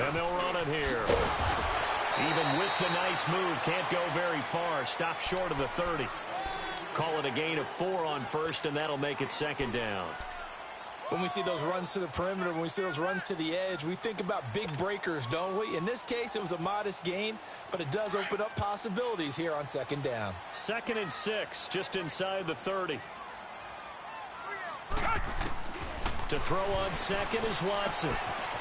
And they'll run it here. Even with the nice move, can't go very far. Stop short of the 30. Call it a gain of 4 on first, and that'll make it second down. When we see those runs to the perimeter, when we see those runs to the edge, we think about big breakers, don't we? In this case, it was a modest gain, but it does open up possibilities here on second down. 2nd and 6, just inside the 30. To throw on second is Watson.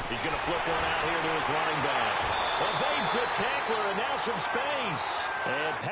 He's going to flip one out here to his running back. Evades the tackler, and now some space. And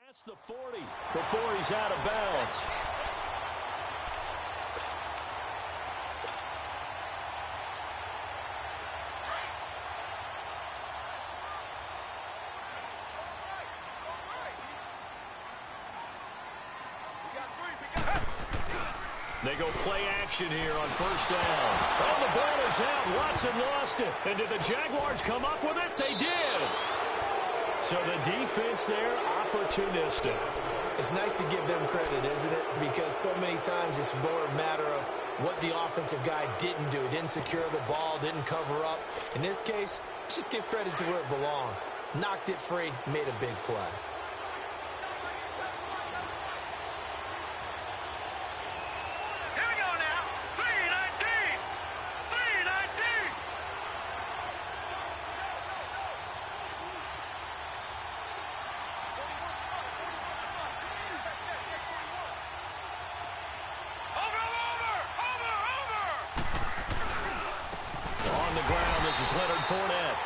past the 40 before he's out of bounds. They go play action here on first down. Oh, the ball is out. Watson lost it. And did the Jaguars come up with it? They did. So the defense there, opportunistic. It's nice to give them credit, isn't it? Because so many times it's more a matter of what the offensive guy didn't do. Didn't secure the ball, didn't cover up. In this case, let's just give credit to where it belongs. Knocked it free, made a big play.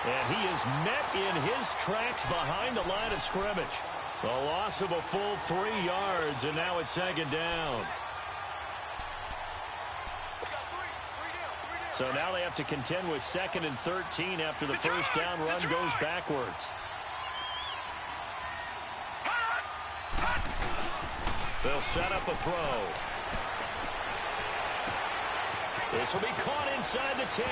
And he is met in his tracks behind the line of scrimmage. A loss of a full 3 yards, and now it's second down. So now they have to contend with 2nd and 13 after the first down run goes backwards. They'll set up a throw. This will be caught inside the 10.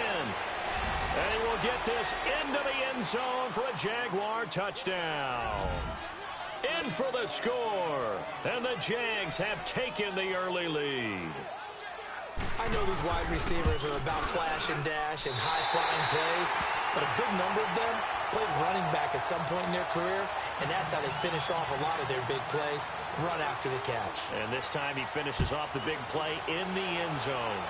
And he will get this into the end zone for a Jaguar touchdown. In for the score. And the Jags have taken the early lead. I know these wide receivers are about flash and dash and high-flying plays, but a good number of them played running back at some point in their career, and that's how they finish off a lot of their big plays, run after the catch. And this time he finishes off the big play in the end zone.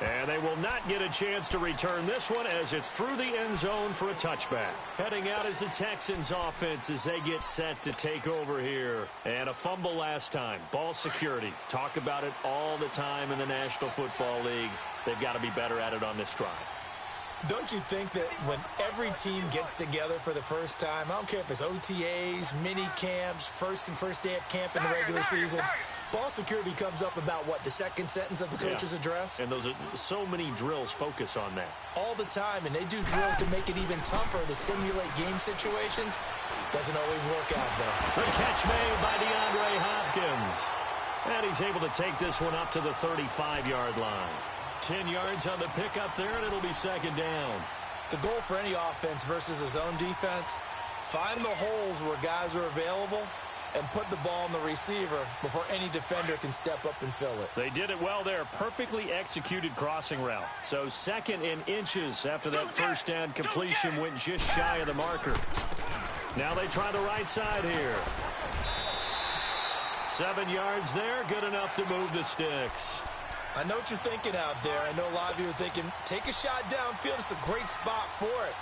And they will not get a chance to return this one as it's through the end zone for a touchback. Heading out is the Texans offense as they get set to take over here. And a fumble last time. Ball security. Talk about it all the time in the National Football League. They've got to be better at it on this drive. Don't you think that when every team gets together for the first time, I don't care if it's OTAs, mini camps, first day of camp in the regular season, ball security comes up about, what, the second sentence of the coach's address? And those are so many drills focus on that. All the time, and they do drills to make it even tougher to simulate game situations. Doesn't always work out, though. The catch made by DeAndre Hopkins. And he's able to take this one up to the 35-yard line. 10 yards on the pickup there, and it'll be second down. The goal for any offense versus a zone defense, find the holes where guys are available and put the ball on the receiver before any defender can step up and fill it. They did it well there. Perfectly executed crossing route. So 2nd and inches after that first down completion went just shy of the marker. Now they try the right side here. 7 yards there, good enough to move the sticks. I know what you're thinking out there. I know a lot of you are thinking, take a shot downfield. It's a great spot for it.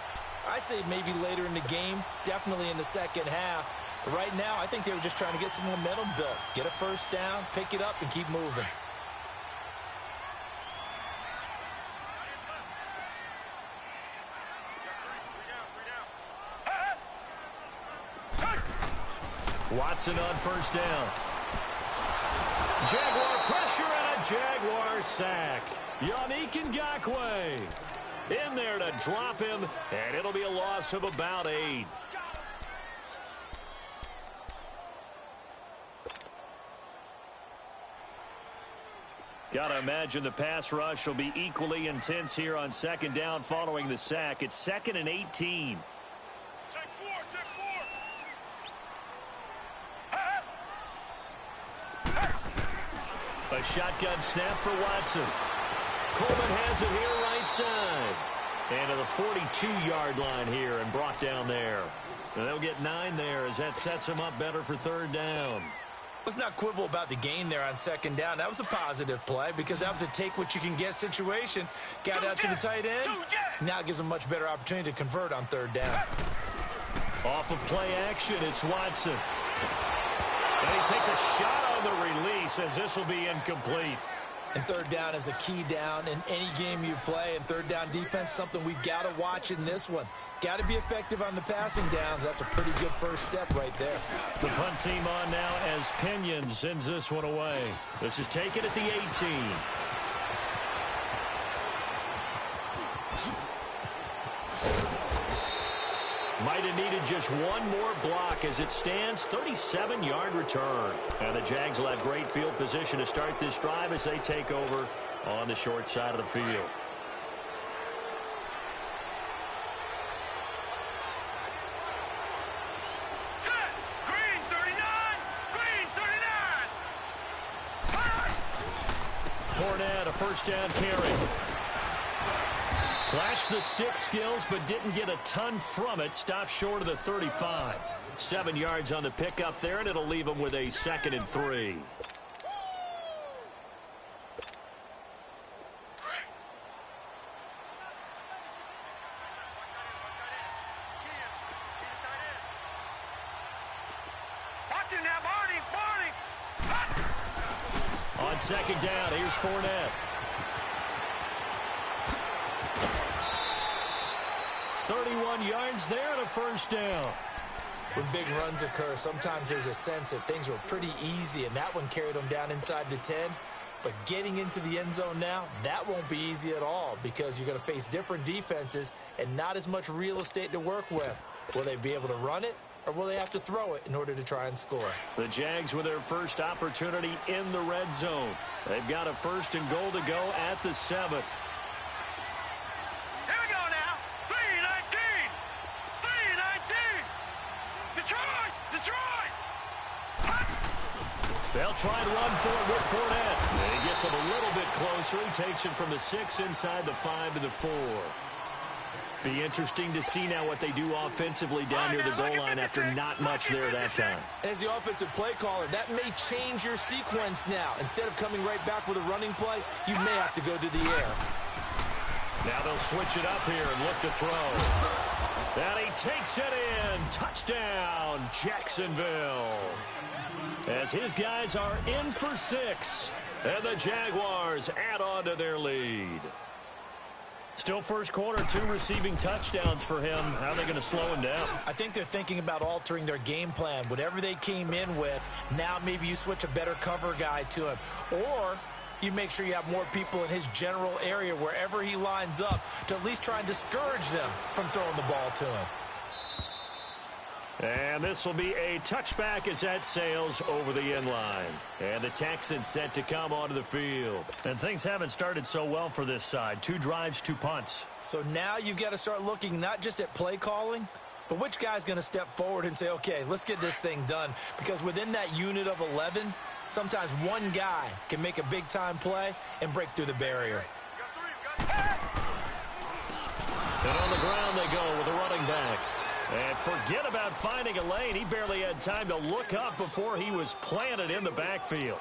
I'd say maybe later in the game, definitely in the second half. But right now, I think they were just trying to get some momentum built. Get a first down, pick it up, and keep moving. Watson on first down. Jaguar pressure and a Jaguar sack. Yannick Ngakoue in there to drop him, and it'll be a loss of about 8. Got to imagine the pass rush will be equally intense here on second down following the sack. It's 2nd and 18. A shotgun snap for Watson. Coleman has it here right side. And to the 42-yard line here and brought down there. And they'll get 9 there as that sets them up better for third down. Let's not quibble about the gain there on second down. That was a positive play because that was a take-what-you-can-get situation. Got out to the tight end. Now it gives them a much better opportunity to convert on third down. Off of play action, it's Watson. And he takes a shot on the release as this will be incomplete. And third down is a key down in any game you play. And third down defense, something we've got to watch in this one. Got to be effective on the passing downs. That's a pretty good first step right there. The punt team on now as Pinion sends this one away. This is taken at the 18. Might have needed just one more block as it stands. 37-yard return. And the Jags will have great field position to start this drive as they take over on the short side of the field. Fournette, a first down carry. Flashed the stick skills, but didn't get a ton from it. Stopped short of the 35. 7 yards on the pickup there, and it'll leave them with a 2nd and 3. On second down, here's Fournette. 31 yards there and a first down. When big runs occur, sometimes there's a sense that things were pretty easy, and that one carried them down inside the 10. But getting into the end zone now, that won't be easy at all because you're going to face different defenses and not as much real estate to work with. Will they be able to run it, or will they have to throw it in order to try and score? The Jags with their first opportunity in the red zone. They've got a 1st and goal to go at the 7. They'll try and run for it with Fournette. And he gets him a little bit closer. He takes it from the 6 inside the 5 to the 4. Be interesting to see now what they do offensively down near the goal line after not much there that time. As the offensive play caller, that may change your sequence now. Instead of coming right back with a running play, you may have to go to the air. Now they'll switch it up here and look to throw. And he takes it in. Touchdown, Jacksonville. As his guys are in for 6. And the Jaguars add on to their lead. Still first quarter, 2 receiving touchdowns for him. How are they going to slow him down? I think they're thinking about altering their game plan. Whatever they came in with, now maybe you switch a better cover guy to him. Or you make sure you have more people in his general area wherever he lines up to at least try and discourage them from throwing the ball to him. And this will be a touchback as that sails over the end line. And the Texans set to come onto the field. And things haven't started so well for this side. 2 drives, 2 punts. So now you've got to start looking not just at play calling, but which guy's going to step forward and say, okay, let's get this thing done. Because within that unit of 11, sometimes one guy can make a big-time play and break through the barrier. And on the ground they go with a running back. And forget about finding a lane. He barely had time to look up before he was planted in the backfield.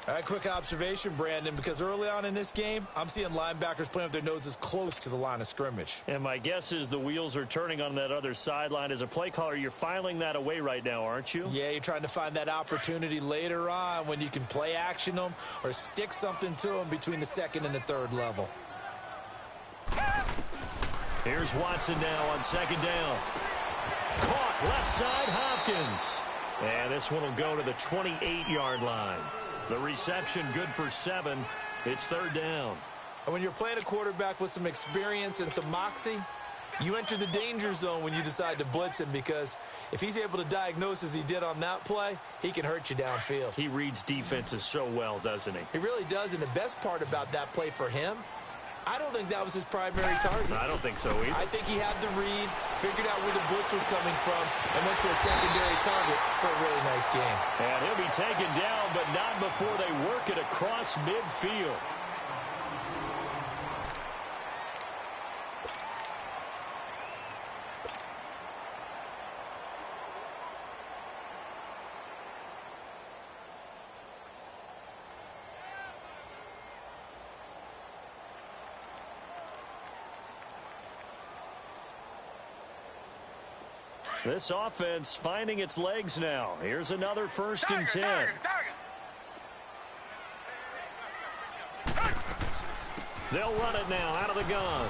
All right, quick observation, Brandon, because early on in this game, I'm seeing linebackers playing with their noses close to the line of scrimmage. And my guess is the wheels are turning on that other sideline. As a play caller, you're filing that away right now, aren't you? Yeah, you're trying to find that opportunity later on when you can play action them or stick something to them between the second and the third level. Here's Watson now on second down. Caught left side, Hopkins. And this one will go to the 28-yard line. The reception good for 7. It's third down. And when you're playing a quarterback with some experience and some moxie, you enter the danger zone when you decide to blitz him, because if he's able to diagnose as he did on that play, he can hurt you downfield. He reads defenses so well, doesn't he? He really does, and the best part about that play for him, I don't think that was his primary target. I don't think so either. I think he had the read, figured out where the blitz was coming from, and went to a secondary target for a really nice game. And he'll be taken down, but not before they work it across midfield. This offense finding its legs now. Here's another 1st and 10. They'll run it now out of the gun.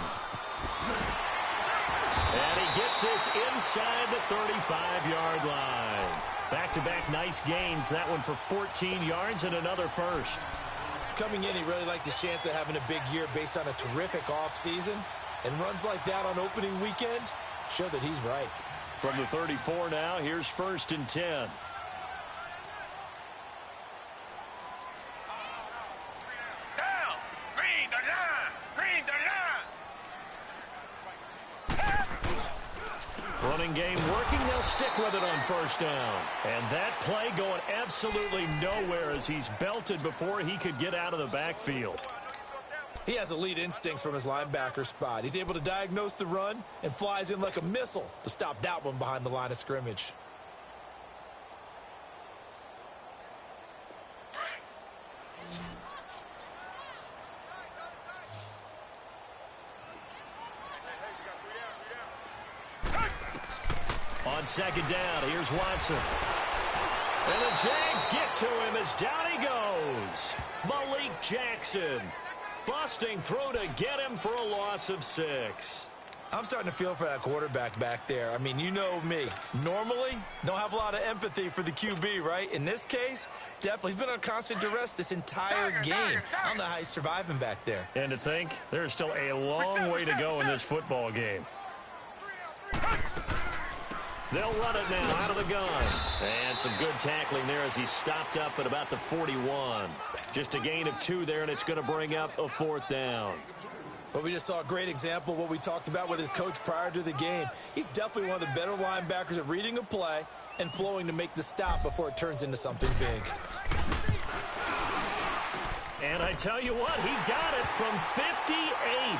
And he gets this inside the 35-yard line. Back-to-back nice gains. That one for 14 yards and another first. Coming in, he really liked his chance of having a big year based on a terrific offseason. And runs like that on opening weekend show that he's right. From the 34 now, here's 1st and 10. Down! Green the line! Green the line! Running game working. They'll stick with it on 1st down. And that play going absolutely nowhere as he's belted before he could get out of the backfield. He has elite instincts from his linebacker spot. He's able to diagnose the run and flies in like a missile to stop that one behind the line of scrimmage. On second down, here's Watson. And the Jags get to him as down he goes. Malik Jackson. Busting through to get him for a loss of 6. I'm starting to feel for that quarterback back there. I mean, you know me. Normally, don't have a lot of empathy for the QB, right? In this case, definitely. He's been on constant duress this entire game. I don't know how he's surviving back there. And to think, there's still a long way to go in this football game. They'll run it now out of the gun. And some good tackling there as he stopped up at about the 41. Just a gain of 2 there, and it's going to bring up a 4th down. Well, we just saw a great example of what we talked about with his coach prior to the game. He's definitely one of the better linebackers at reading a play and flowing to make the stop before it turns into something big. And I tell you what, he got it from 58.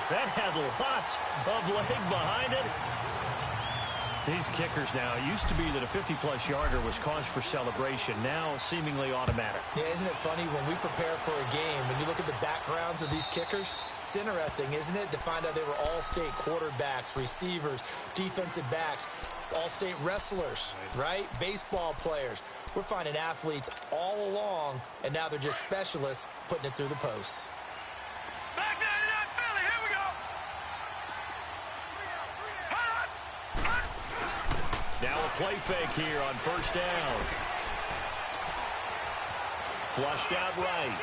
That had lots of leg behind it. These kickers now, it used to be that a 50-plus yarder was cause for celebration. Now, seemingly automatic. Yeah, isn't it funny when we prepare for a game, when you look at the backgrounds of these kickers, it's interesting, isn't it, to find out they were all-state quarterbacks, receivers, defensive backs, all-state wrestlers, right? Baseball players. We're finding athletes all along, and now they're just specialists putting it through the posts. Back there in that Philly, here we go! Now a play fake here on 1st down. Flushed out right.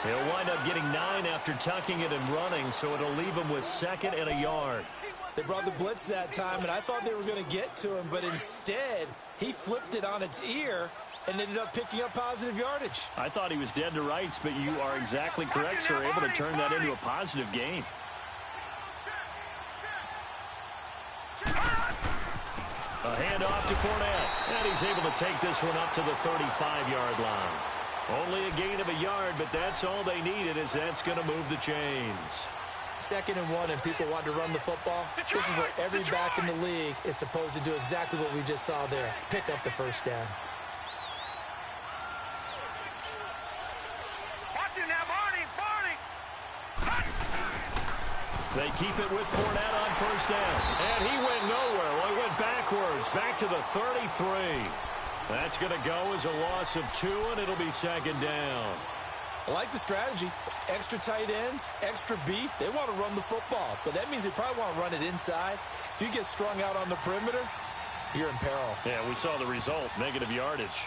He'll wind up getting 9 after tucking it and running, so it'll leave him with 2nd and a yard. They brought the blitz that time, and I thought they were going to get to him, but instead, he flipped it on its ear and ended up picking up positive yardage. I thought he was dead to rights, but you are exactly correct, sir. Able to turn that into a positive gain. A handoff to Fournette, and he's able to take this one up to the 35-yard line. Only a gain of a yard, but that's all they needed, as that's going to move the chains. 2nd and 1 and people want to run the football, this is where every back in the league is supposed to do exactly what we just saw there, pick up the first down. Watch it now, Barney. They keep it with Fournette on first down. And he went nowhere. Well, he went backwards, back to the 33. That's going to go as a loss of 2, and it'll be 2nd down. I like the strategy. Extra tight ends, extra beef. They want to run the football, but that means they probably want to run it inside. If you get strung out on the perimeter, you're in peril. Yeah, we saw the result, negative yardage.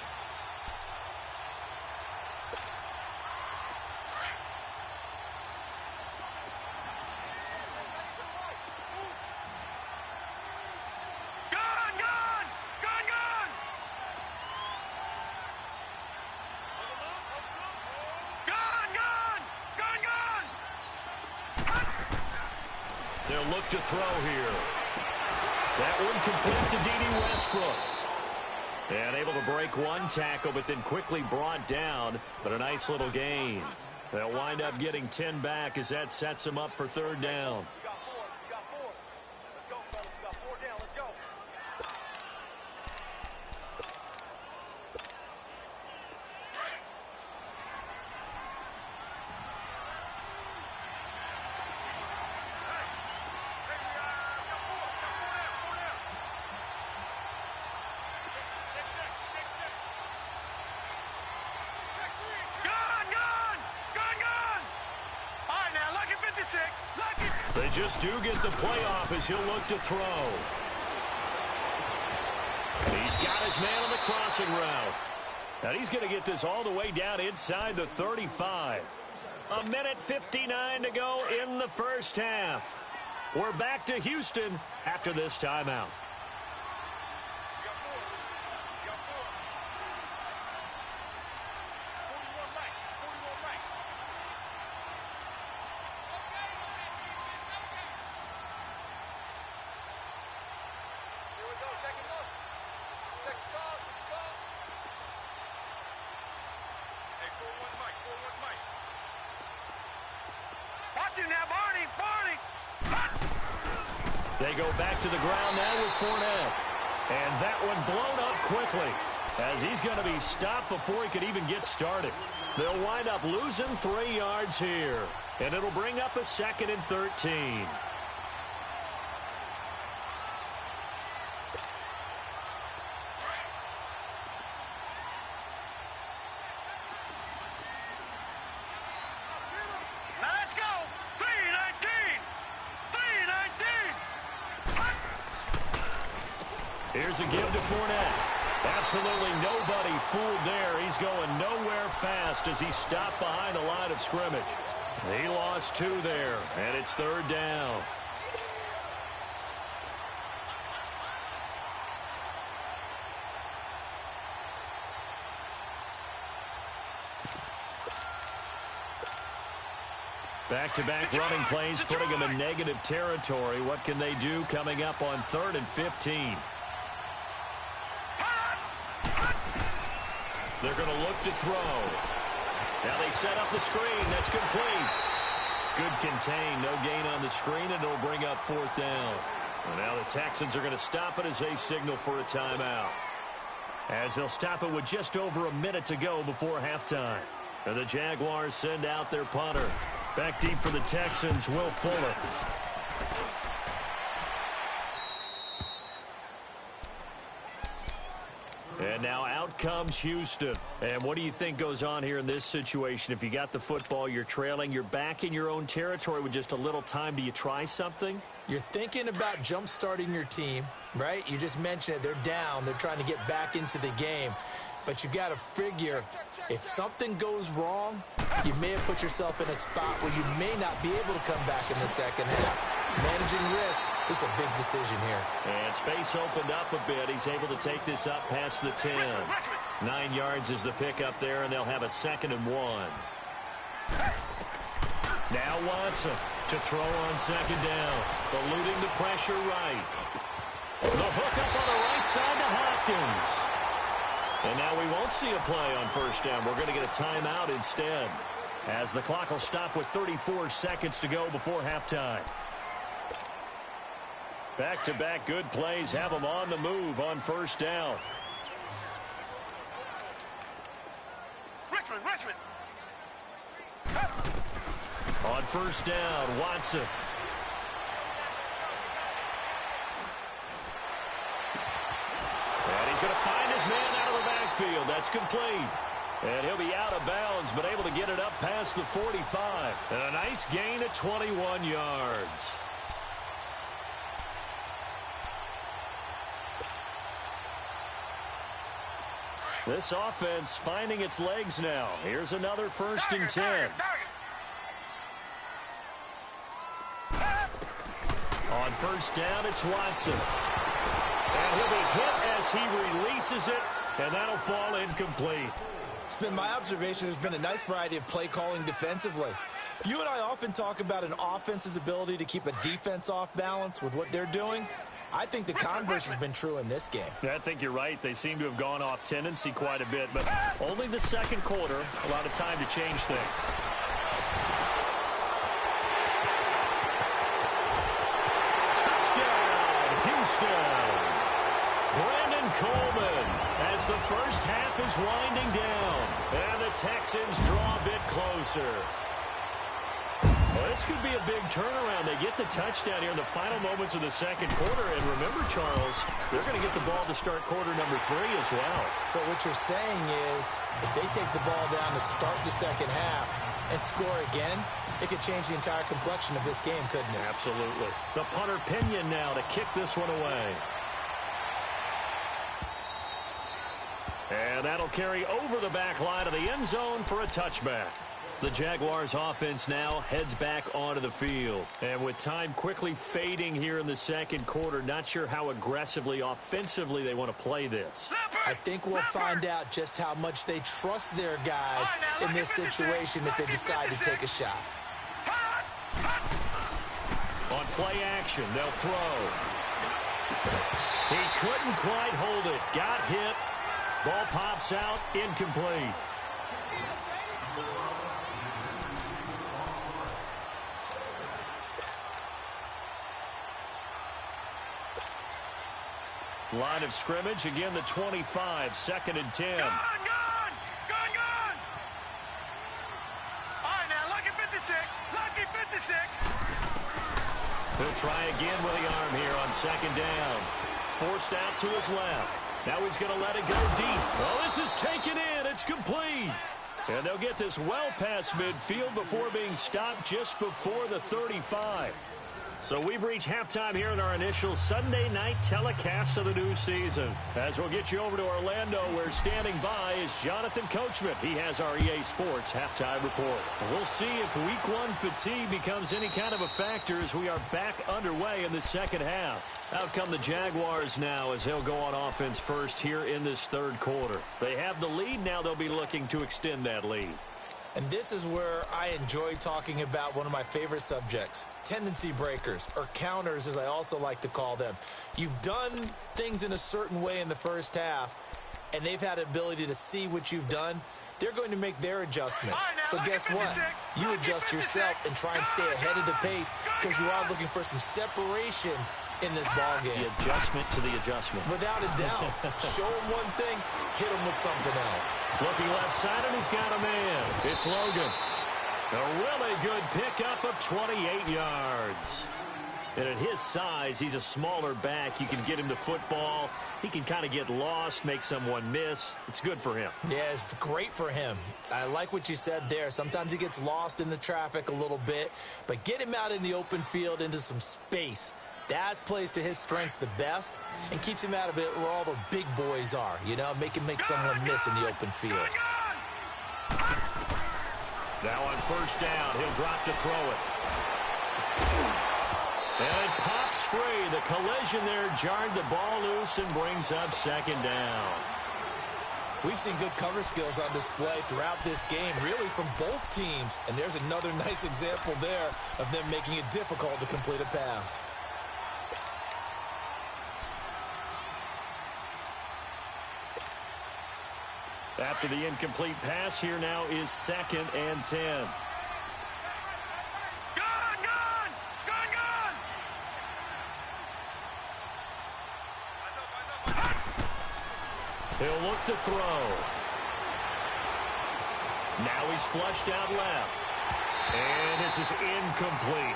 They'll look to throw here. That one complete to D.D. Westbrook. And able to break one tackle, but then quickly brought down. But a nice little gain. They'll wind up getting 10 back as that sets them up for 3rd down. They just do get the playoff as he'll look to throw. He's got his man on the crossing route. And he's going to get this all the way down inside the 35. 1:59 to go in the first half. We're back to Houston after this timeout. They go back to the ground now with Fournette. And that one blown up quickly as he's going to be stopped before he could even get started. They'll wind up losing 3 yards here. And it'll bring up a 2nd and 13. Here's a give to Fournette. Absolutely nobody fooled there. He's going nowhere fast as he's stopped behind the line of scrimmage. He lost 2 there, and it's 3rd down. Back-to-back running plays, putting them in negative territory. What can they do coming up on 3rd and 15? They're going to look to throw. Now they set up the screen. That's complete. Good contain. No gain on the screen, and it'll bring up 4th down. And now the Texans are going to stop it as they signal for a timeout. As they'll stop it with just over a minute to go before halftime. And the Jaguars send out their punter. Back deep for the Texans, Will Fuller. And now out comes Houston. And what do you think goes on here in this situation? If you got the football, you're trailing, you're back in your own territory with just a little time. Do you try something? You're thinking about jump-starting your team, right? You just mentioned it. They're down. They're trying to get back into the game. But you got to figure, if something goes wrong, you may have put yourself in a spot where you may not be able to come back in the second half. Managing risk is a big decision here. And space opened up a bit. He's able to take this up past the 10. 9 yards is the pickup there, and they'll have a 2nd and 1. Now Watson to throw on 2nd down. Eluding the pressure right. The hook up on the right side to Hopkins. And now we won't see a play on 1st down. We're going to get a timeout instead. as the clock will stop with 34 seconds to go before halftime. Back-to-back good plays have them on the move on first down. Richmond. On first down, Watson. And he's going to find his man out of the backfield. That's complete. And he'll be out of bounds, but able to get it up past the 45. And a nice gain of 21 yards. This offense finding its legs now. Here's another 1st and 10. On first down, it's Watson. And he'll be hit as he releases it, and that'll fall incomplete. It's been my observation there's been a nice variety of play calling defensively. You and I often talk about an offense's ability to keep a defense off balance with what they're doing. I think the converse has been true in this game. I think you're right. They seem to have gone off tendency quite a bit, but only the second quarter, a lot of time to change things. Touchdown, Houston. Brandon Coleman as the first half is winding down, and the Texans draw a bit closer. Well, this could be a big turnaround. They get the touchdown here in the final moments of the second quarter. And remember, Charles, they're going to get the ball to start quarter number 3 as well. So what you're saying is if they take the ball down to start the second half and score again, it could change the entire complexion of this game, couldn't it? Absolutely. The punter Pinion now to kick this one away. And that'll carry over the back line of the end zone for a touchback. The Jaguars offense now heads back onto the field. And with time quickly fading here in the second quarter, not sure how aggressively, offensively they want to play this. I think we'll find out just how much they trust their guys in this situation if they decide to take a shot. On play action, they'll throw. He couldn't quite hold it. Got hit. Ball pops out, incomplete. Line of scrimmage, again the 25, 2nd and 10. Gone! All right, now, lucky 56. He'll try again with the arm here on 2nd down. Forced out to his left. Now he's going to let it go deep. Well, this is taken in. It's complete. And they'll get this well past midfield before being stopped just before the 35. So we've reached halftime here in our initial Sunday night telecast of the new season. As we'll get you over to Orlando, where standing by is Jonathan Coachman. He has our EA Sports halftime report. We'll see if week 1 fatigue becomes any kind of a factor as we are back underway in the second half. Out come the Jaguars now as they'll go on offense first here in this third quarter. They have the lead. Now they'll be looking to extend that lead. And this is where I enjoy talking about one of my favorite subjects, tendency breakers, or counters as I also like to call them. You've done things in a certain way in the first half, and they've had the ability to see what you've done. They're going to make their adjustments. So guess what? You adjust yourself and try and stay ahead of the pace because you are looking for some separation in this ball game. The adjustment to the adjustment. Without a doubt. Show him one thing, hit him with something else. Looking left side, and he's got a man. It's Logan. A really good pickup of 28 yards. And at his size, he's a smaller back. You can get him the football. He can kind of get lost, make someone miss. It's good for him. Yeah, it's great for him. I like what you said there. Sometimes he gets lost in the traffic a little bit, but get him out in the open field into some space. That plays to his strengths the best and keeps him out of it where all the big boys are, you know, make him make someone miss in the open field. Now on first down, he'll drop to throw it. And it pops free. The collision there jarred the ball loose and brings up 2nd down. We've seen good cover skills on display throughout this game, really from both teams. And there's another nice example there of them making it difficult to complete a pass. After the incomplete pass, here now is 2nd and 10. Gun! Gun! Gun! Gun! He'll look to throw. Now he's flushed out left. And this is incomplete.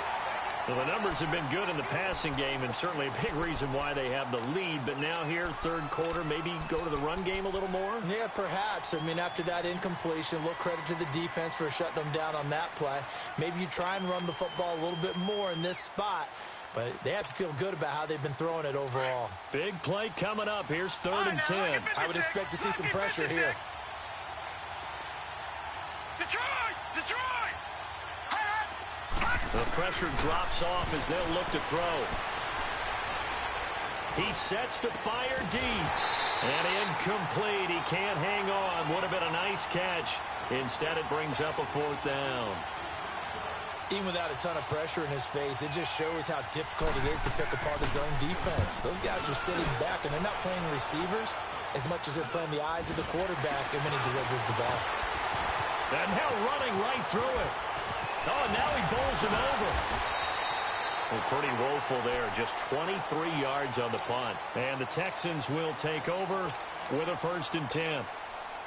Well, the numbers have been good in the passing game and certainly a big reason why they have the lead. But now here, third quarter, maybe go to the run game a little more? Yeah, perhaps. I mean, after that incompletion, a little credit to the defense for shutting them down on that play. Maybe you try and run the football a little bit more in this spot. But they have to feel good about how they've been throwing it overall. Big play coming up. Here's 3rd and 10. I would expect to see some pressure here. Detroit! Detroit! The pressure drops off as they'll look to throw. He sets to fire deep. And incomplete. He can't hang on. Would have been a nice catch. Instead, it brings up a 4th down. Even without a ton of pressure in his face, it just shows how difficult it is to pick apart his own defense. Those guys are sitting back, and they're not playing receivers as much as they're playing the eyes of the quarterback and when he delivers the ball. And now running right through it. Oh, and now he bowls him over. Well, pretty woeful there. Just 23 yards on the punt. And the Texans will take over with a 1st and 10.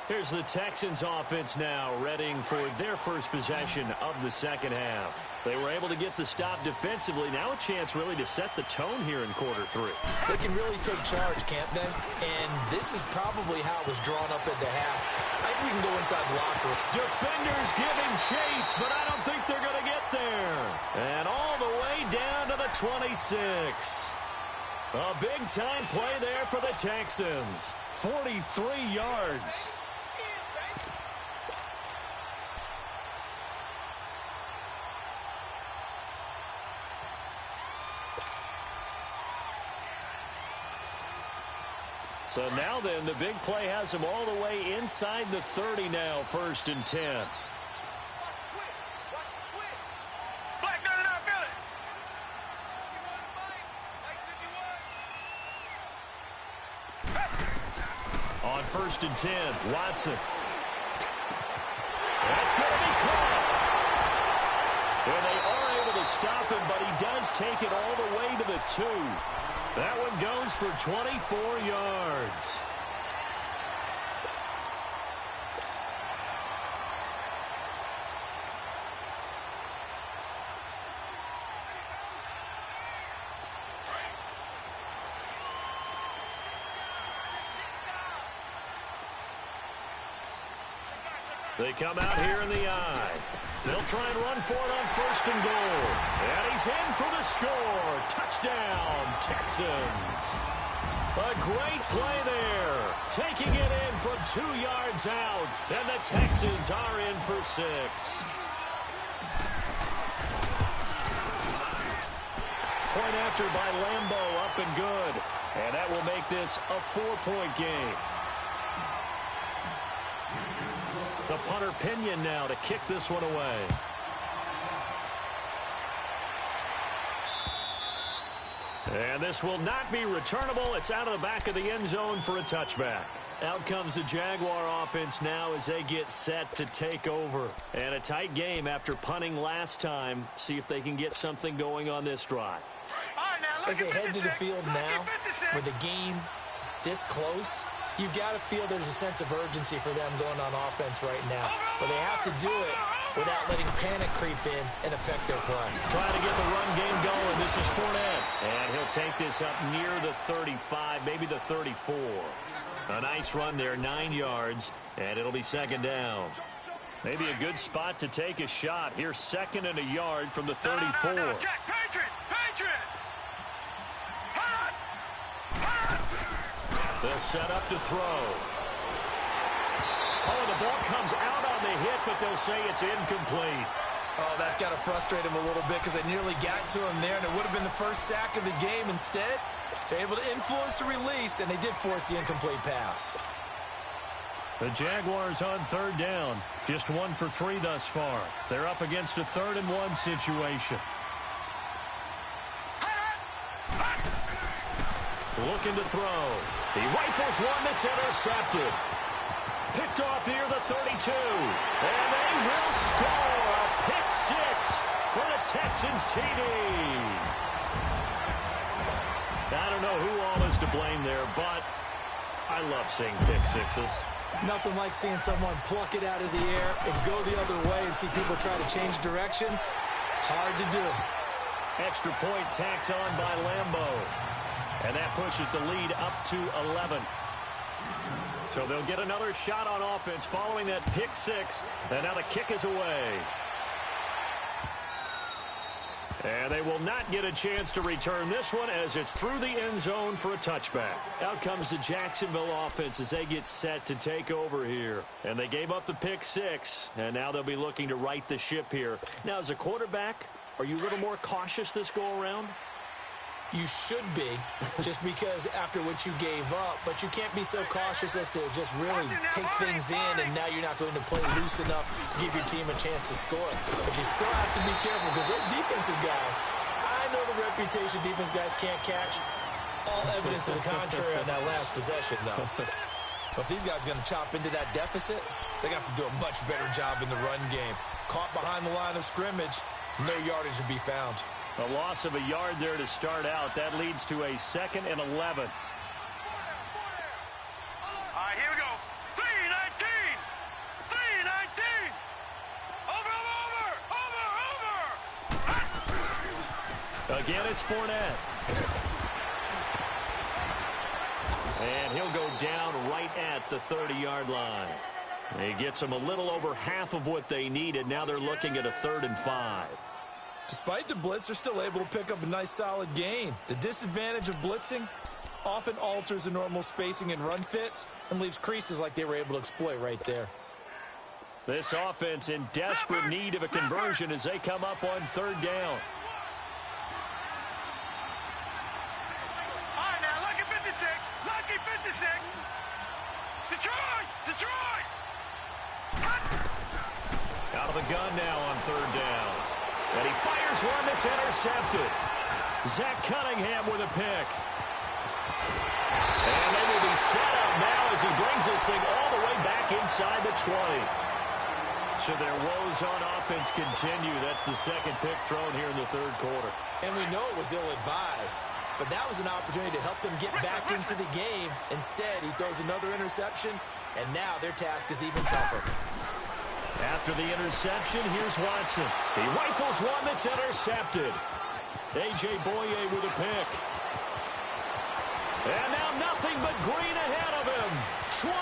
Here's the Texans offense now, readying for their first possession of the second half. They were able to get the stop defensively. Now a chance really to set the tone here in quarter 3. They can really take charge, can't they? And this is probably how it was drawn up at the half. I think we can go inside the locker room. Defenders giving chase, but I don't think they're going to get there. And all the way down to the 26. A big-time play there for the Texans. 43 yards. So now then, the big play has him all the way inside the 30 now, 1st and 10. Black, no, feel it. On 1st and 10, Watson. That's going to be caught. Well, they are able to stop him, but he does take it all the way to the 2. That one goes for 24 yards. They come out here in the eye. They'll try and run for it on 1st and goal. And he's in for the score. Touchdown, Texans. A great play there. Taking it in from 2 yards out. And the Texans are in for 6. Point after by Lambeau, up and good. And that will make this a 4-point game. The punter Pinion now to kick this one away. And this will not be returnable. It's out of the back of the end zone for a touchback. Out comes the Jaguar offense now as they get set to take over. And a tight game after punting last time. See if they can get something going on this drive. As they head to the field now, with the game this close, you've got to feel there's a sense of urgency for them going on offense right now. But they have to do it without letting panic creep in and affect their play. Trying to get the run game going. This is Fournette. And he'll take this up near the 35, maybe the 34. A nice run there, 9 yards, and it'll be 2nd down. Maybe a good spot to take a shot. Here's 2nd and a yard from the 34. No, Jack, Patriot! Patriot! They'll set up to throw. Oh, the ball comes out on the hit, but they'll say it's incomplete. Oh, that's got to frustrate him a little bit because they nearly got to him there, and it would have been the first sack of the game. Instead, they're able to influence the release, and they did force the incomplete pass. The Jaguars on 3rd down. Just 1 for 3 thus far. They're up against a 3rd and 1 situation. Looking to throw. He rifles one that's intercepted. Picked off near the 32. And they will score a pick six for the Texans TD. I don't know who all is to blame there, but I love seeing pick sixes. Nothing like seeing someone pluck it out of the air and go the other way and see people try to change directions. Hard to do. Extra point tacked on by Lambo. And that pushes the lead up to 11. So they'll get another shot on offense following that pick six. And now the kick is away. And they will not get a chance to return this one as it's through the end zone for a touchback. Out comes the Jacksonville offense as they get set to take over here. And they gave up the pick six, and now they'll be looking to right the ship here. Now, as a quarterback, are you a little more cautious this go-around? You should be, just because after what you gave up, but you can't be so cautious as to just really take things in, and now you're not going to play loose enough to give your team a chance to score. But you still have to be careful because those defensive guys, I know the reputation defense guys can't catch. All evidence to the contrary on that last possession, though. But these guys are going to chop into that deficit. They got to do a much better job in the run game. Caught behind the line of scrimmage, no yardage to be found. A loss of a yard there to start out. That leads to a 2nd and 11. All right, here we go. 3-19. 3-19. Over. Again, it's Fournette. And he'll go down right at the 30-yard line. He gets them a little over half of what they needed. Now they're looking at a 3rd and 5. Despite the blitz, they're still able to pick up a nice solid gain. The disadvantage of blitzing often alters the normal spacing and run fits and leaves creases like they were able to exploit right there. This offense in desperate need of a conversion as they come up on 3rd down. All right, now, lucky 56. Lucky 56. Detroit. Detroit. Out of the gun now on 3rd down. And he fires one that's intercepted. Zach Cunningham with a pick. And they will be set up now as he brings this thing all the way back inside the 20. So their woes on offense continue. That's the 2nd pick thrown here in the 3rd quarter. And we know it was ill-advised, but that was an opportunity to help them get back into the game. Instead, he throws another interception, and now their task is even tougher. After the interception, here's Watson. He rifles one that's intercepted. A.J. Boye with a pick. And now nothing but green ahead of him. 20,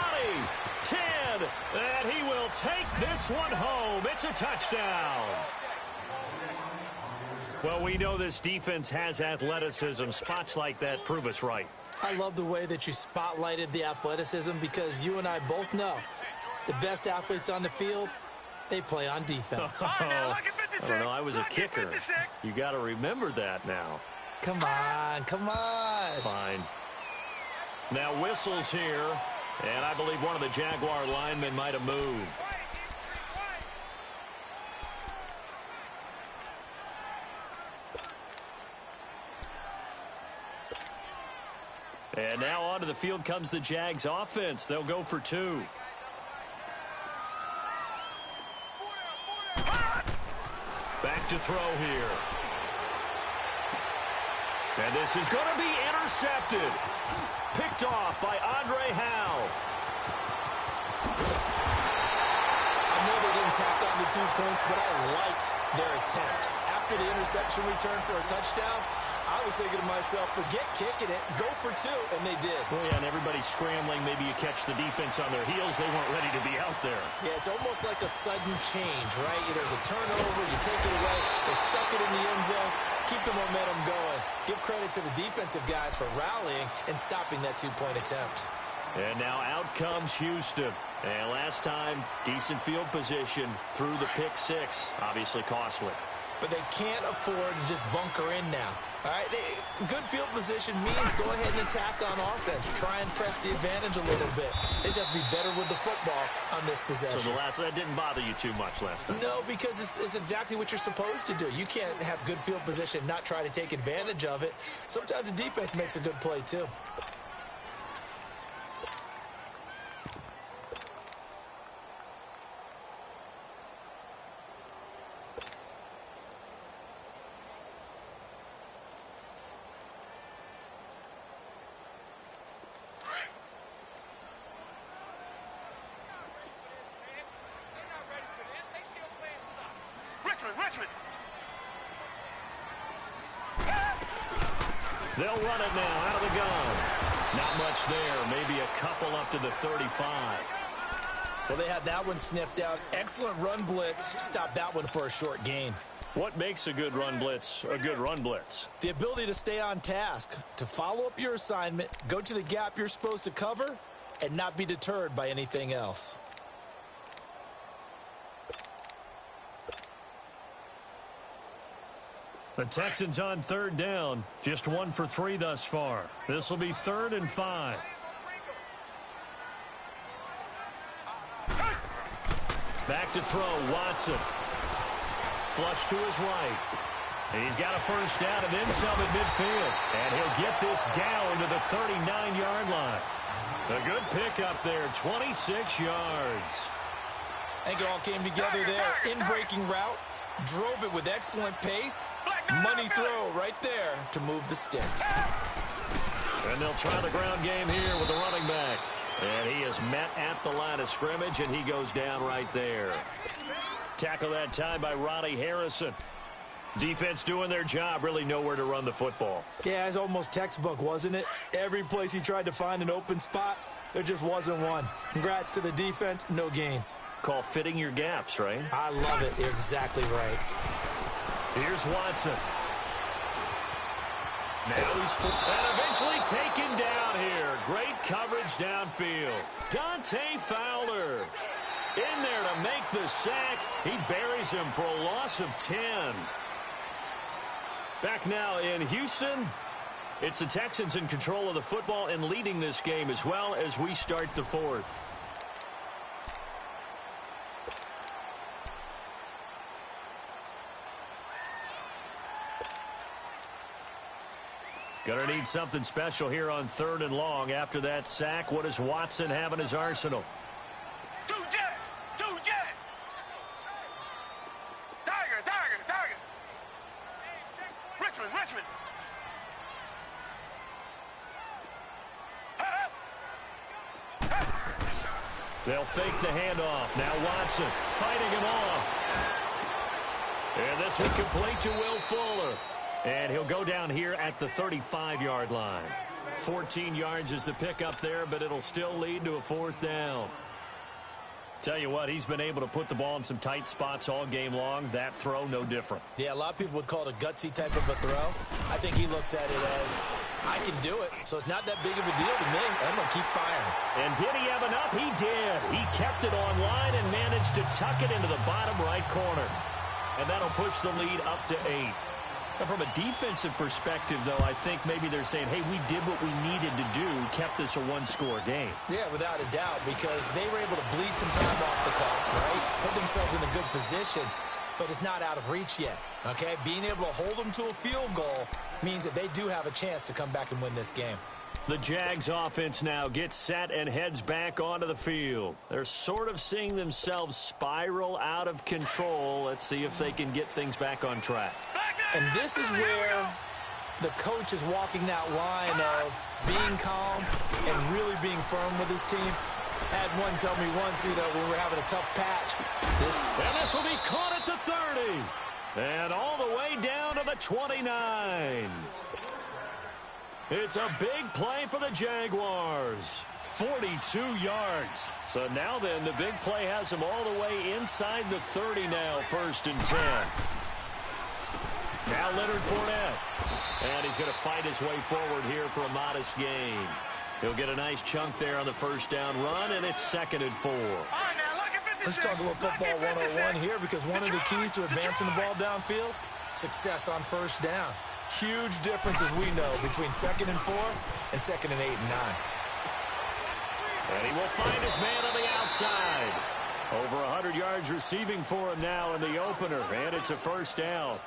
10, and he will take this one home. It's a touchdown. Well, we know this defense has athleticism. Spots like that prove us right. I love the way that you spotlighted the athleticism because you and I both know the best athletes on the field, they play on defense. I don't know. I was a kicker. You got to remember that now. Come on, come on. Fine. Now whistles here, and I believe one of the Jaguar linemen might have moved. And now onto the field comes the Jags offense. They'll go for 2. Back to throw here. And this is going to be intercepted. Picked off by Andre Howe. I know they didn't tack on the 2 points, but I liked their attempt. After the interception return for a touchdown, I was thinking to myself, forget kicking it, go for 2, and they did. Well, yeah, and everybody's scrambling. Maybe you catch the defense on their heels. They weren't ready to be out there. Yeah, it's almost like a sudden change, right? There's a turnover, you take it away, they stuck it in the end zone, keep the momentum going. Give credit to the defensive guys for rallying and stopping that 2-point attempt. And now out comes Houston. And last time, decent field position through the pick 6. Obviously costly. But they can't afford to just bunker in now. All right, good field position means go ahead and attack on offense. Try and press the advantage a little bit. They just have to be better with the football on this possession. So that didn't bother you too much last time? No, because it's exactly what you're supposed to do. You can't have good field position, not try to take advantage of it. Sometimes the defense makes a good play, too. Richmond. They'll run it now out of the gun. Not much there. Maybe a couple up to the 35. Well, they had that one sniffed out. Excellent run blitz. Stopped that one for a short gain. What makes a good run blitz a good run blitz? The ability to stay on task, to follow up your assignment, go to the gap you're supposed to cover, and not be deterred by anything else. The Texans on third down. Just 1 for 3 thus far. This will be 3rd and 5. Back to throw, Watson. Flush to his right. And he's got a first down and then some at midfield. And he'll get this down to the 39-yard line. A good pickup there, 26 yards. I think it all came together there. In-breaking route, drove it with excellent pace. Money throw right there to move the sticks. And they'll try the ground game here with the running back. And he is met at the line of scrimmage, and he goes down right there. Tackle that time by Ronnie Harrison. Defense doing their job, really nowhere to run the football. Yeah, it's almost textbook, wasn't it? Every place he tried to find an open spot, there just wasn't one. Congrats to the defense, no gain. Call fitting your gaps, right? I love it. You're exactly right. Here's Watson. Now he's and eventually taken down here. Great coverage downfield. Dante Fowler in there to make the sack. He buries him for a loss of 10. Back now in Houston. It's the Texans in control of the football and leading this game as well as we start the 4th. Gonna need something special here on 3rd and long. After that sack, what does Watson have in his arsenal? Two jet! Tiger! Richmond! They'll fake the handoff. Now Watson fighting him off. And this will complete to Will Fuller. And he'll go down here at the 35-yard line. 14 yards is the pickup there, but it'll still lead to a 4th down. Tell you what, he's been able to put the ball in some tight spots all game long. That throw, no different. Yeah, a lot of people would call it a gutsy type of a throw. I think he looks at it as, I can do it, so it's not that big of a deal to me. I'm going to keep firing. And did he have enough? He did. He kept it on line and managed to tuck it into the bottom right corner. And that'll push the lead up to 8. And from a defensive perspective, though, I think maybe they're saying, hey, we did what we needed to do, kept this a one-score game. Yeah, without a doubt, because they were able to bleed some time off the clock, right? Put themselves in a good position, but it's not out of reach yet, okay? Being able to hold them to a field goal means that they do have a chance to come back and win this game. The Jags offense now gets set and heads back onto the field. They're sort of seeing themselves spiral out of control. Let's see if they can get things back on track. And this is where the coach is walking that line of being calm and really being firm with his team. Had one tell me once, when we were having a tough patch. And this will be caught at the 30. And all the way down to the 29. It's a big play for the Jaguars. 42 yards. So now then, the big play has them all the way inside the 30 now, 1st and 10. Now Leonard Fournette. And he's going to fight his way forward here for a modest gain. He'll get a nice chunk there on the 1st down run, and it's 2nd and 4. Let's talk about football 101 here, because one of the keys to advancing the ball downfield, success on 1st down. Huge differences we know between 2nd and 4 and 2nd and 8 and 9. And he will find his man on the outside. Over 100 yards receiving for him now in the opener, and it's a 1st down.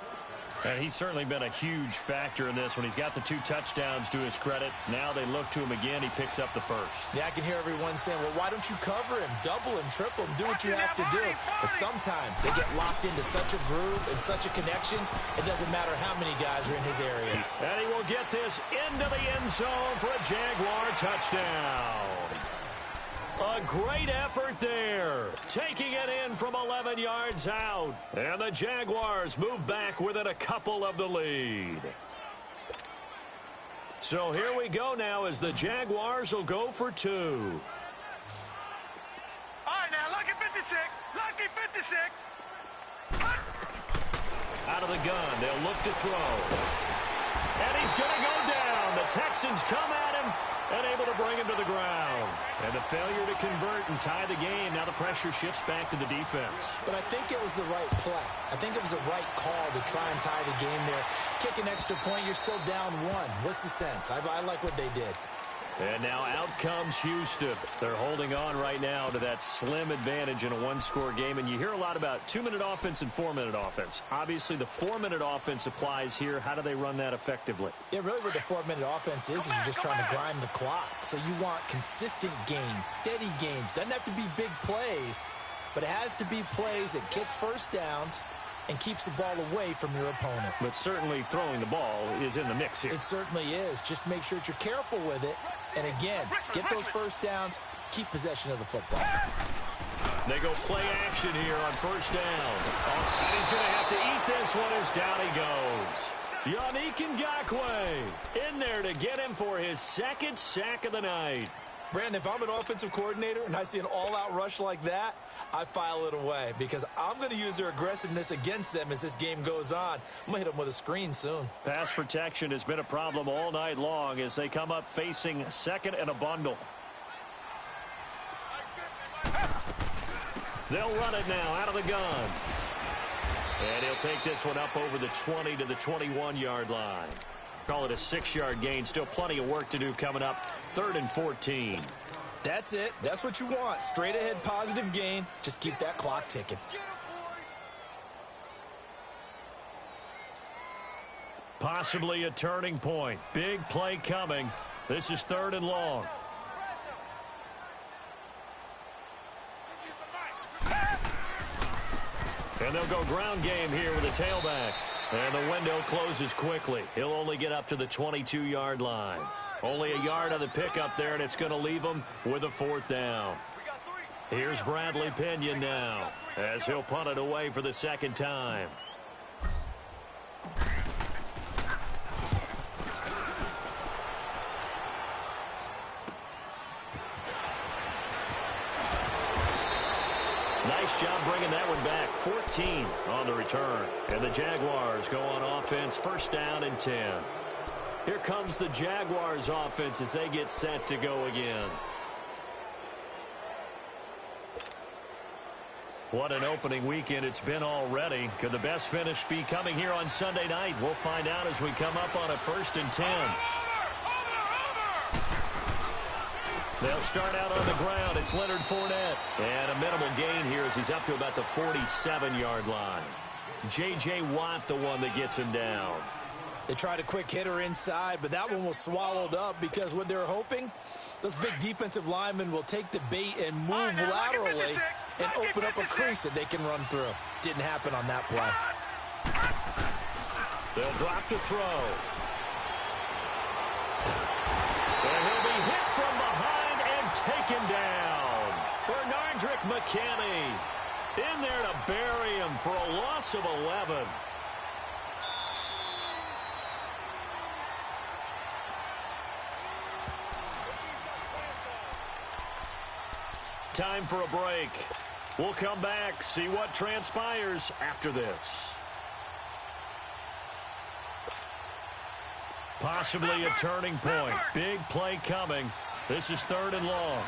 And he's certainly been a huge factor in this when he's got the 2 touchdowns to his credit. Now they look to him again. He picks up the 1st. Yeah, I can hear everyone saying, well, why don't you cover him, double him, triple him, do what you have to do. But sometimes they get locked into such a groove and such a connection, it doesn't matter how many guys are in his area. And he will get this into the end zone for a Jaguar touchdown. A great effort there. Taking it in from 11 yards out. And the Jaguars move back within a couple of the lead. So here we go now as the Jaguars will go for two. All right, now, lucky 56. Lucky 56. Out of the gun, they'll look to throw. And he's going to go down. The Texans come at him and able to bring him to the ground. And the failure to convert and tie the game. Now the pressure shifts back to the defense. But I think it was the right play. I think it was the right call to try and tie the game there. Kick an extra point, you're still down one. What's the sense? I like what they did. And now out comes Houston. They're holding on right now to that slim advantage in a one-score game. And you hear a lot about 2-minute offense and 4-minute offense. Obviously, the 4-minute offense applies here. How do they run that effectively? Yeah, really what the 4-minute offense is you're just trying to grind the clock. So you want consistent gains, steady gains. Doesn't have to be big plays, but it has to be plays that gets first downs and keeps the ball away from your opponent. But certainly throwing the ball is in the mix here. It certainly is. Just make sure that you're careful with it. And again, get those first downs, keep possession of the football. They go play action here on first down. And he's going to have to eat this one as down he goes. Yannick Ngakoue in there to get him for his second sack of the night. Brandon, if I'm an offensive coordinator and I see an all-out rush like that, I file it away because I'm going to use their aggressiveness against them as this game goes on. I'm going to hit them with a screen soon. Pass protection has been a problem all night long as they come up facing second and a bundle. They'll run it now out of the gun. And he'll take this one up over the 20 to the 21-yard line. Call it a 6-yard gain. Still plenty of work to do coming up. 3rd and 14. That's it. That's what you want. Straight ahead positive gain. Just keep that clock ticking. Possibly a turning point. Big play coming. This is 3rd and long. And they'll go ground game here with a tailback. And the window closes quickly. He'll only get up to the 22-yard line. Only a yard on the pickup there, and it's going to leave him with a 4th down. Here's Bradley Pinion now as he'll punt it away for the second time. Nice job bringing that one back. 14 on the return. And the Jaguars go on offense, first down and 10. Here comes the Jaguars offense as they get set to go again. What an opening weekend it's been already. Could the best finish be coming here on Sunday night? We'll find out as we come up on a 1st and 10. They'll start out on the ground. It's Leonard Fournette. And a minimal gain here as he's up to about the 47-yard line. J.J. Watt, the one that gets him down. They tried a quick hitter inside, but that one was swallowed up because what they're hoping, those big defensive linemen will take the bait and move laterally and open up a crease that they can run through. Didn't happen on that play. They'll drop to throw. And he'll be hit from behind and taken down. Bernardrick McKinney in there to bury him for a loss of 11. Time for a break. We'll come back, see what transpires after this. Possibly a turning point. Big play coming. This is 3rd and long.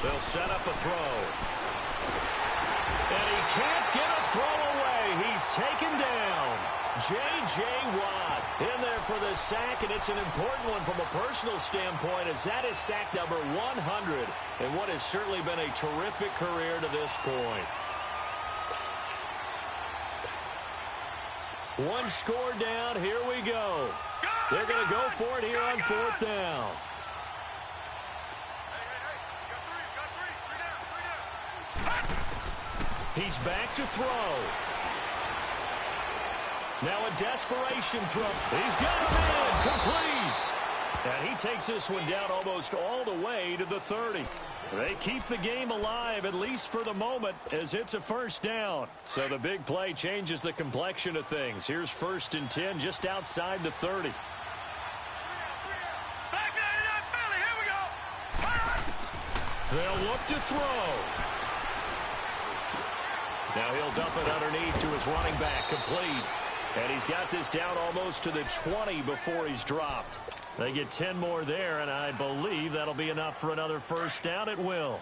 They'll set up a throw. And he can't get a throw away. He's taken down. J.J. Watt in there for the sack, and it's an important one from a personal standpoint as that is sack number 100 and what has certainly been a terrific career to this point. One score down. Here we go. They're going to go for it here on 4th down. He's back to throw. Now a desperation throw. He's got him in. Complete. And he takes this one down almost all the way to the 30. They keep the game alive, at least for the moment, as it's a first down. So the big play changes the complexion of things. Here's 1st and 10 just outside the 30. Back there in that Philly. Here we go. They'll look to throw. Now he'll dump it underneath to his running back, complete. And he's got this down almost to the 20 before he's dropped. They get 10 more there, and I believe that'll be enough for another first down. It will.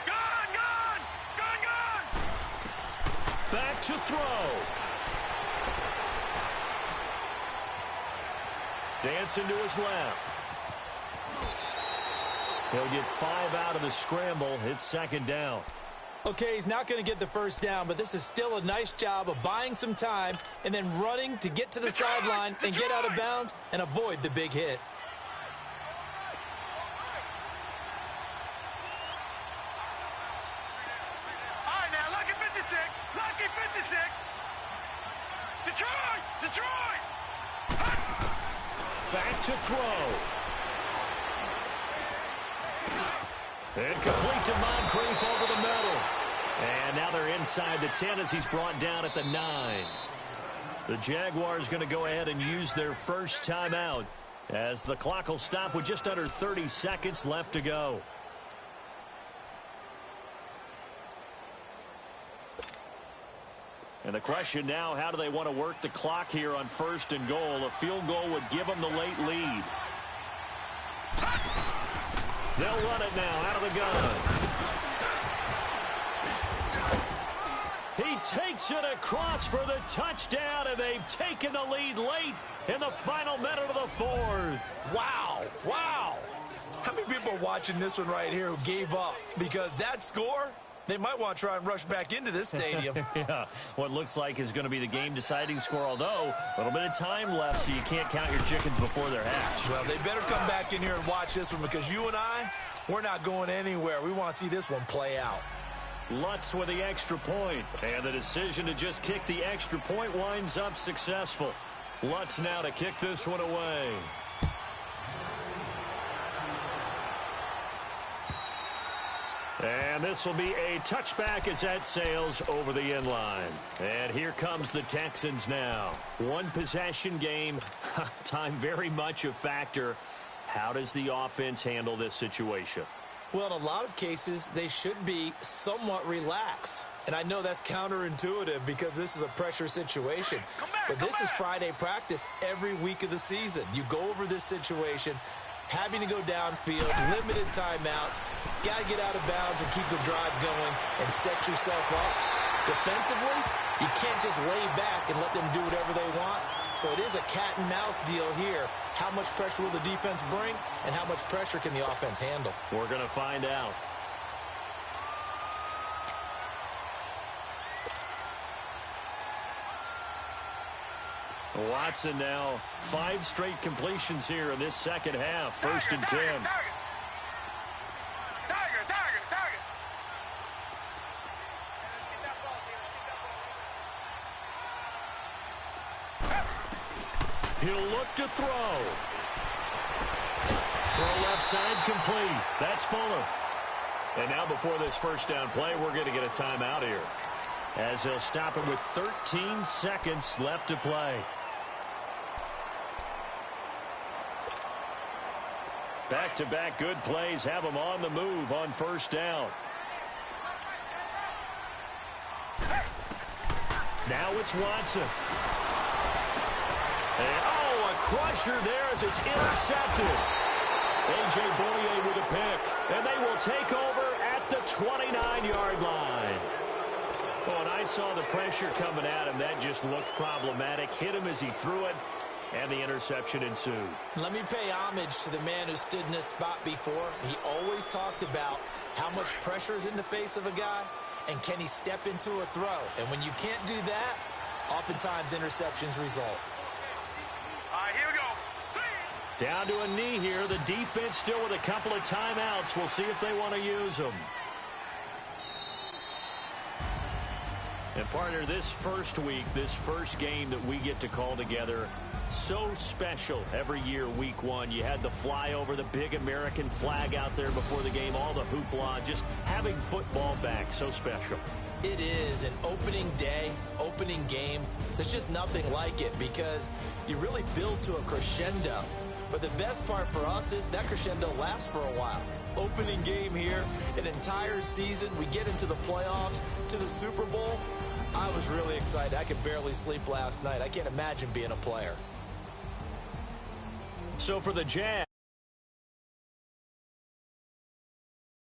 Gone. Back to throw. Dancing to his left. He'll get 5 out of the scramble. It's 2nd down. Okay, he's not going to get the first down, but this is still a nice job of buying some time and then running to get to the sideline and get out of bounds and avoid the big hit. All right, now, lucky 56. Lucky 56. Detroit. Back to throw. And complete to Moncrief over the middle. And now they're inside the 10 as he's brought down at the 9. The Jaguars going to go ahead and use their first timeout as the clock will stop with just under 30 seconds left to go. And the question now, how do they want to work the clock here on 1st and goal? A field goal would give them the late lead. They'll run it now out of the gun. He takes it across for the touchdown, and they've taken the lead late in the final minute of the 4th. Wow. How many people are watching this one right here who gave up? Because that score, they might want to try and rush back into this stadium. Yeah, what looks like is going to be the game-deciding score, although a little bit of time left, so you can't count your chickens before they're hatched. Well, they better come back in here and watch this one because you and I, we're not going anywhere. We want to see this one play out. Lutz with the extra point, and the decision to just kick the extra point winds up successful. Lutz now to kick this one away. And this will be a touchback as that sails over the end line. And here comes the Texans now. One possession game. Time very much a factor. How does the offense handle this situation? Well, in a lot of cases, they should be somewhat relaxed. And I know that's counterintuitive because this is a pressure situation. But this is Friday practice every week of the season. You go over this situation, having to go downfield, limited timeouts, got to get out of bounds and keep the drive going and set yourself up. Defensively, you can't just lay back and let them do whatever they want. So it is a cat-and-mouse deal here. How much pressure will the defense bring, and how much pressure can the offense handle? We're going to find out. Watson now, 5 straight completions here in this second half. 1st and 10. Target. He'll look to throw. Throw left side complete. That's Fuller. And now before this first down play, we're going to get a timeout here, as they'll stop it with 13 seconds left to play. Back-to-back good plays have them on the move on first down. Now it's Watson. And, a crusher there as it's intercepted. A.J. Boye with a pick. And they will take over at the 29-yard line. Oh, and I saw the pressure coming at him. That just looked problematic. Hit him as he threw it, and the interception ensued. Let me pay homage to the man who stood in this spot before. He always talked about how much pressure is in the face of a guy, and can he step into a throw. And when you can't do that, oftentimes interceptions result. All right, here we go. Down to a knee here. The defense still with a couple of timeouts. We'll see if they want to use them. And partner, this first week, this first game that we get to call together, so special every year, week one. You had the flyover, the big American flag out there before the game, all the hoopla, just having football back, so special. It is an opening day, opening game. There's just nothing like it because you really build to a crescendo. But the best part for us is that crescendo lasts for a while. Opening game here, an entire season. We get into the playoffs, to the Super Bowl. I was really excited. I could barely sleep last night. I can't imagine being a player. So for the Jazz,